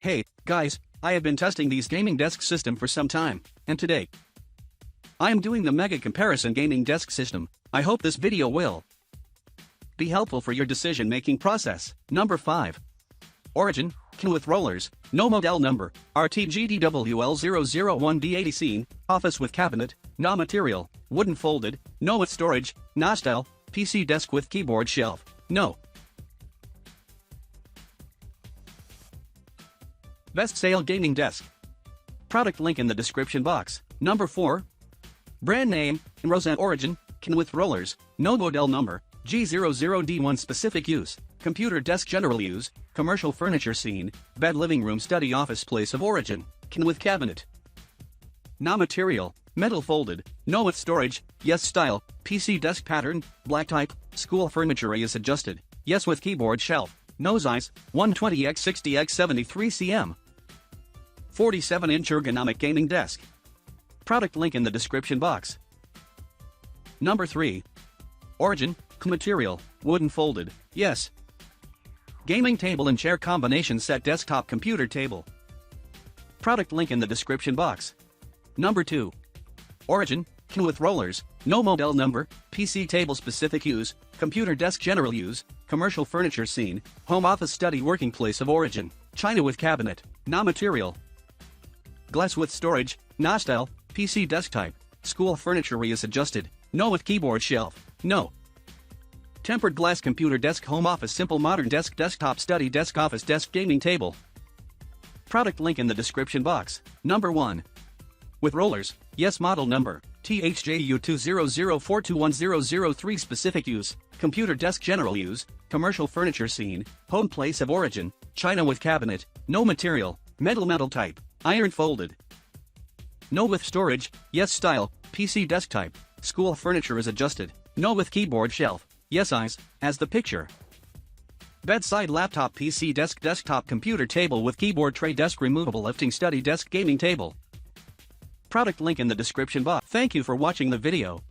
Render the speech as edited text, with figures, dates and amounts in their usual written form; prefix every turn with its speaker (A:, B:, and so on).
A: Hey, guys, I have been testing these gaming desk system for some time, and today I am doing the mega comparison gaming desk system. I hope this video will be helpful for your decision-making process. Number 5. Origin, can with rollers, no model number, RTGDWL001D80 scene, office with cabinet, no material, wooden folded, no with storage, no style, PC desk with keyboard shelf, no. Best sale gaming desk. Product link in the description box. Number 4. Brand name, Rosa Origin, can with rollers, no model number, G00D1 specific use, computer desk general use, commercial furniture scene, bed living room study office place of origin, can with cabinet. No material, metal folded, no with storage, yes style, PC desk pattern, black type, school furniture is adjusted, yes with keyboard shelf, no size, 120x60x73 cm. 47-inch ergonomic gaming desk. Product link in the description box. Number 3. Origin, material, wooden folded, yes. Gaming table and chair combination set desktop computer table. Product link in the description box. Number 2. Origin, can with rollers, no model number, PC table specific use, computer desk general use, commercial furniture scene, home office study working place of origin, China with cabinet, no material. Glass with storage, no style, PC desk type, school furniture is adjusted, no with keyboard shelf, no. Tempered glass computer desk home office simple modern desk desktop study desk office desk gaming table. Product link in the description box. Number 1. With rollers, yes model number, THJU200421003 specific use, computer desk general use, commercial furniture scene, home place of origin, China with cabinet, no material, metal type, iron folded. No with storage, yes style, PC desk type, school furniture is adjusted, no with keyboard shelf, yes size, as the picture. Bedside laptop PC desk desktop computer table with keyboard tray desk removable lifting study desk gaming table. Product link in the description box. Thank you for watching the video.